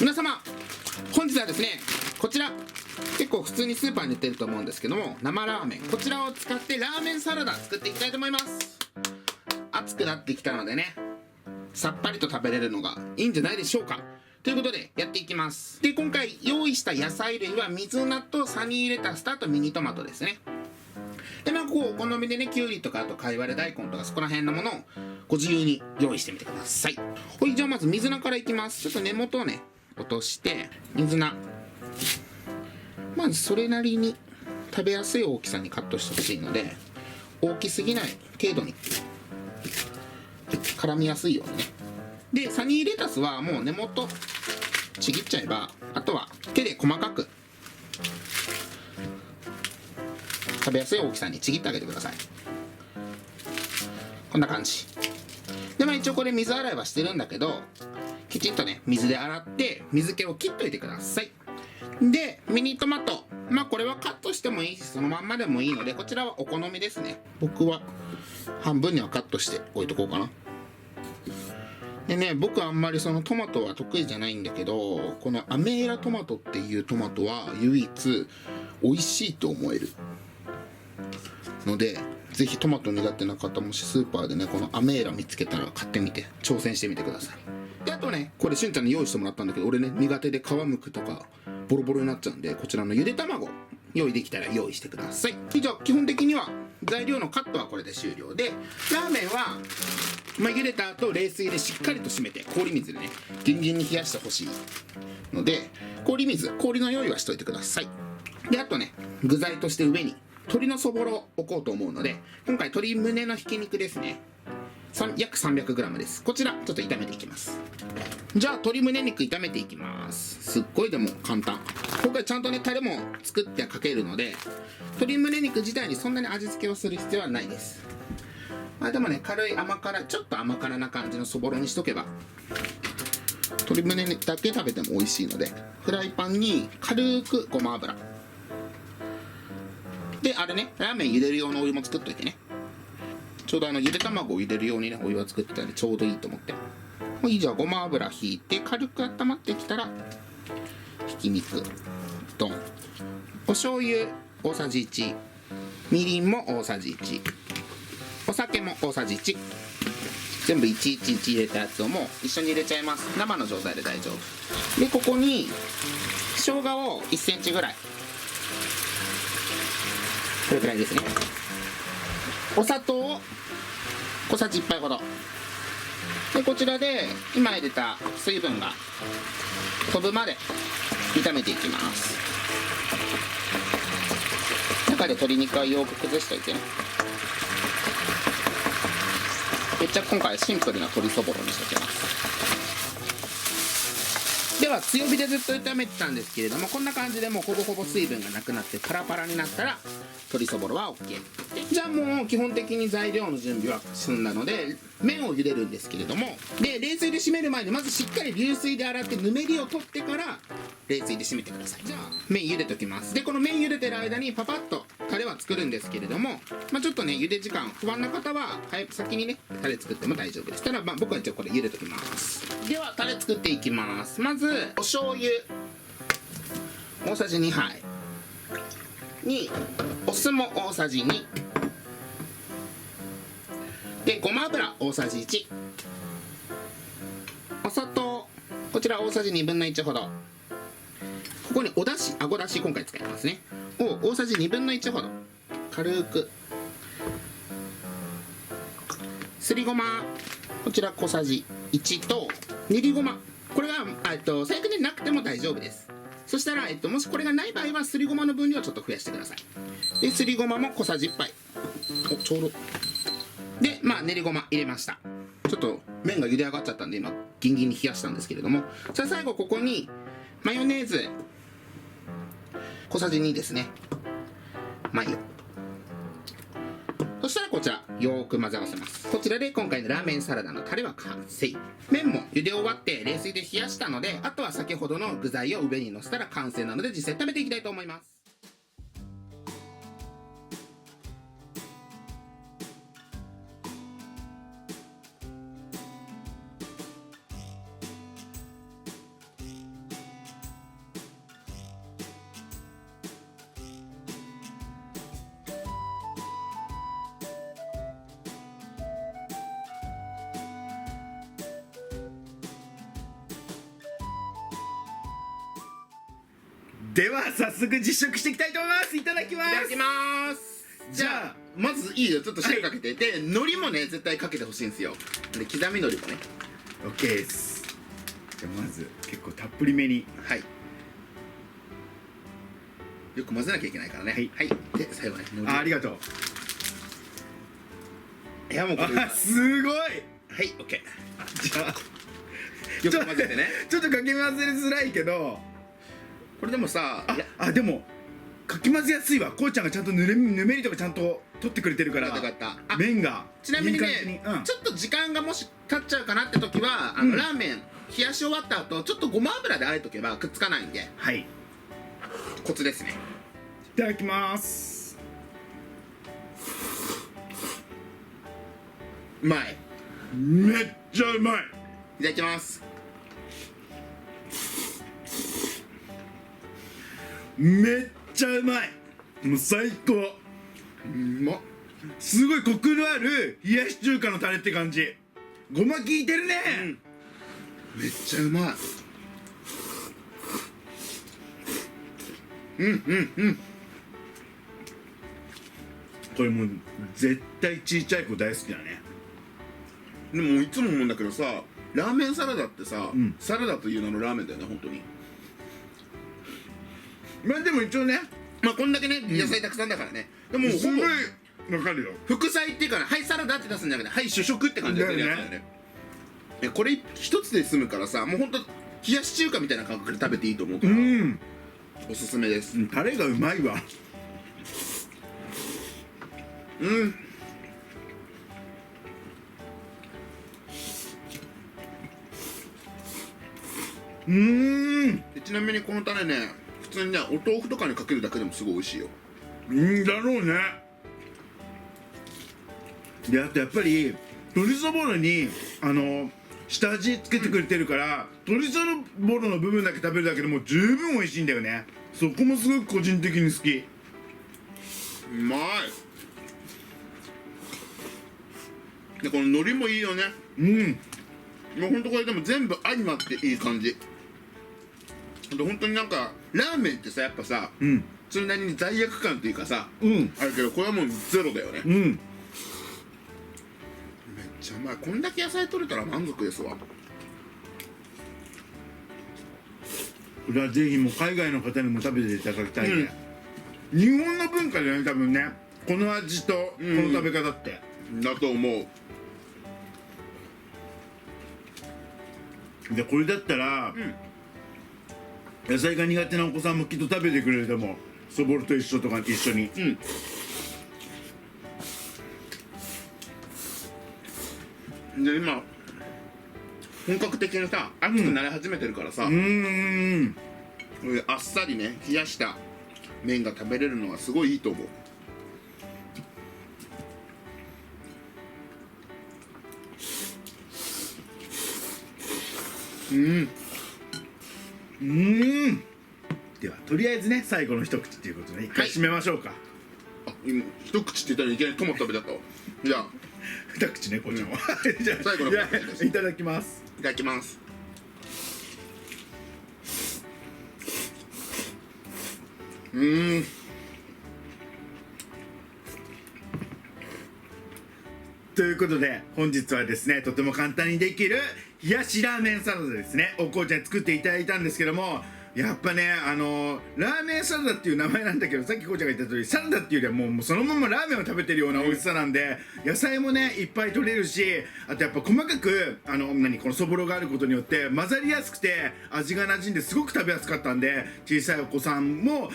皆様、本日はですね、こちら結構普通にスーパーに売ってると思うんですけども、生ラーメン、こちらを使ってラーメンサラダ作っていきたいと思います。暑くなってきたのでね、さっぱりと食べれるのがいいんじゃないでしょうか。ということでやっていきます。で、今回用意した野菜類は水菜とサニーレタスとあとミニトマトですね。で、まあこうお好みでね、きゅうりとかあとかいわれ大根とかそこら辺のものをご自由に用意してみてください。はい、じゃあまず水菜からいきます。ちょっと根元をね落として、水菜まずそれなりに食べやすい大きさにカットしてほしいので、大きすぎない程度に絡みやすいようにね。で、サニーレタスはもう根元ちぎっちゃえば、あとは手で細かく食べやすい大きさにちぎってあげてください。こんな感じで、まあ一応これ水洗いはしてるんだけど、きちんとね水で洗って水気を切っといてください。で、ミニトマト、まあこれはカットしてもいいしそのまんまでもいいので、こちらはお好みですね。僕は半分にはカットして置いとこうかな。でね、僕はあんまりそのトマトは得意じゃないんだけど、このアメーラトマトっていうトマトは唯一美味しいと思えるので、ぜひトマト苦手な方もしスーパーでねこのアメーラ見つけたら買ってみて挑戦してみてください。で、あとね、これしゅんちゃんに用意してもらったんだけど、俺ね苦手で皮むくとかボロボロになっちゃうんで、こちらのゆで卵用意できたら用意してください。じゃあ基本的には材料のカットはこれで終了で、ラーメンは茹でた後冷水でしっかりと締めて氷水でねギンギンに冷やしてほしいので、氷の用意はしといてください。で、あとね具材として上に鶏のそぼろを置こうと思うので、今回鶏胸のひき肉ですね、約 300g です。こちらちょっと炒めていきます。じゃあ鶏胸肉炒めていきます。すっごいでも簡単。今回ちゃんとねタレも作ってかけるので、鶏胸肉自体にそんなに味付けをする必要はないです。まあでもね、軽い甘辛、ちょっと甘辛な感じのそぼろにしとけば鶏胸だけ食べても美味しいので、フライパンに軽くごま油で、あれね、ラーメン茹でる用のお湯も作っといてね。ちょうどゆで卵を茹でるようにねお湯を作ってたんでちょうどいいと思って。もういい。じゃあごま油ひいて軽く温まってきたらひき肉ドン、お醤油大さじ1、みりんも大さじ1、お酒も大さじ1、全部111入れたやつをもう一緒に入れちゃいます。生の状態で大丈夫で、ここに生姜を1センチぐらい、これくらいですね。お砂糖を小さじ1杯ほどで、こちらで今入れた水分が飛ぶまで炒めていきます。中で鶏肉はよく崩しておいてね。めっちゃ今回シンプルな鶏そぼろにしておきます。では強火でずっと炒めてたんですけれども、こんな感じでもうほぼほぼ水分がなくなってパラパラになったら鶏そぼろは OK。 じゃあもう基本的に材料の準備は済んだので麺を茹でるんですけれども、で冷水で締める前にまずしっかり流水で洗ってぬめりを取ってから冷水で締めてください。じゃあ麺茹でときます。で、この麺茹でてる間にパパッとタレは作るんですけれども、ちょっとね茹で時間不安な方は先にねタレ作っても大丈夫です。ただ僕は一応これ茹でときます。ではタレ作っていきます。まずお醤油大さじ2杯にお酢も大さじ2で、ごま油大さじ1、お砂糖こちら大さじ1/2ほど、ここにおだし、あごだし今回使いますねを大さじ1/2ほど軽く、すりごまこちら小さじ1と練りごま、これが最悪でなくても大丈夫です。そしたら、もしこれがない場合はすりごまの分量をちょっと増やしてください。で、すりごまも小さじ1杯、ちょうどで、練りごま入れました。ちょっと麺が茹で上がっちゃったんで今ギンギンに冷やしたんですけれども、じゃあ最後ここにマヨネーズ小さじ2ですね。マヨ、そしたらこちらよーく混ぜ合わせます。こちらで今回のラーメンサラダのタレは完成。麺も茹で終わって冷水で冷やしたので、あとは先ほどの具材を上にのせたら完成なので、実際食べていきたいと思います。では早速実食していきたいと思います。いただきます。いただきます。じゃあまずいいよ、ちょっと塩かけて、で海苔もね絶対かけてほしいんですよ。で刻み海苔もね OK です。じゃあまず結構たっぷりめに、はい、よく混ぜなきゃいけないからね。はい、で最後ね海苔。ありがとう。いやもうこれすごい。はい OK。 じゃあよく混ぜてね。ちょっとかき混ぜづらいけど、これでもさ、でもかき混ぜやすいわ。こうちゃんがちゃんとぬめりとかちゃんと取ってくれてるから、麺がちなみにねいい感じに、ちょっと時間がもし経っちゃうかなって時はラーメン冷やし終わった後ちょっとごま油で和えとけばくっつかないんで、はい、コツですね。いただきます。うまい。めっちゃうまい。いただきます。めっちゃうまい。もう最高。うまっ。すごいコクのある冷やし中華のタレって感じ。ごま効いてるね、めっちゃうまい。これもう絶対ちいちゃい子大好きだね。でもいつも思うんだけどさ、ラーメンサラダってさ、サラダという名のラーメンだよね本当に。まあでも一応ね、まあこんだけね野菜たくさんだからね、でもすごいわかるよ。副菜っていうかね、はいサラダって出すんじゃなくてはい主食って感じでやつだよね。これ一つで済むからさ、もうほんと冷やし中華みたいな感覚で食べていいと思うから、おすすめです。タレがうまいわ。ちなみにこのタレね、普通にねお豆腐とかにかけるだけでもすごい美味しいよ。だろうね。であとやっぱり鶏そぼろに下味つけてくれてるから、鶏そぼろの部分だけ食べるだけでもう十分美味しいんだよね。そこもすごく個人的に好き。うまい。でこの海苔もいいよね。もうほんとこれでも全部相まっていい感じで、本当になんかラーメンってさやっぱさ、それなりに罪悪感っていうかさ、あるけどこれはもうゼロだよね。めっちゃうまい。こんだけ野菜取れたら満足ですわ。これはぜひもう海外の方にも食べていただきたいね。日本の文化だよね多分ね、この味とこの食べ方って。だと思う。でこれだったら、野菜が苦手なお子さんもきっと食べてくれると思う。そぼろと一緒に。で今本格的にさ熱くなり始めてるからさ、これあっさりね冷やした麺が食べれるのはすごいいいと思う。ではとりあえずね最後の一口っていうことで一回締めましょうか。今一口って言ったらいきなりトマト食べちゃったわ。じゃあ二口ねこうちゃんは。じゃあ最後の一口です。いただきます。いただきます。ということで本日はですねとても簡単にできる冷やしラーメンサラダですね、おこうちゃんに作っていただいたんですけども、やっぱねラーメンサラダっていう名前なんだけど、さっきこうちゃんが言った通りサラダっていうよりはもうそのままラーメンを食べてるような美味しさなんで、野菜もねいっぱい取れるし、あとやっぱ細かくこのそぼろがあることによって混ざりやすくて味が馴染んですごく食べやすかったんで、小さいお子さんも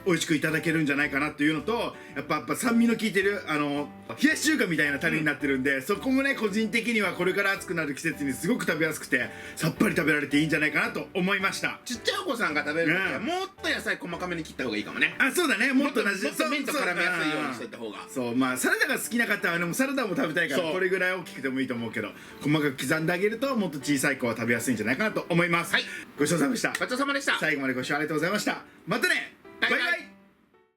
美味しくいただけるんじゃないかなっていうのと、やっぱ酸味の効いてる冷やし中華みたいなタレになってるんで、そこもね個人的にはこれから暑くなる季節にすごく食べやすくてさっぱり食べられていいんじゃないかなと思いました。ちっちゃいお子さんが食べる時はもっと野菜細かめに切った方がいいかもね。そうだね、もっと麺と絡みやすいようにしといた方が。そうまあサラダが好きな方はねもうサラダも食べたいからこれぐらい大きくてもいいと思うけど、細かく刻んであげるともっと小さい子は食べやすいんじゃないかなと思います。ごちそうさまでした。ごちそうさまでした。最後までご視聴ありがとうございました。またね。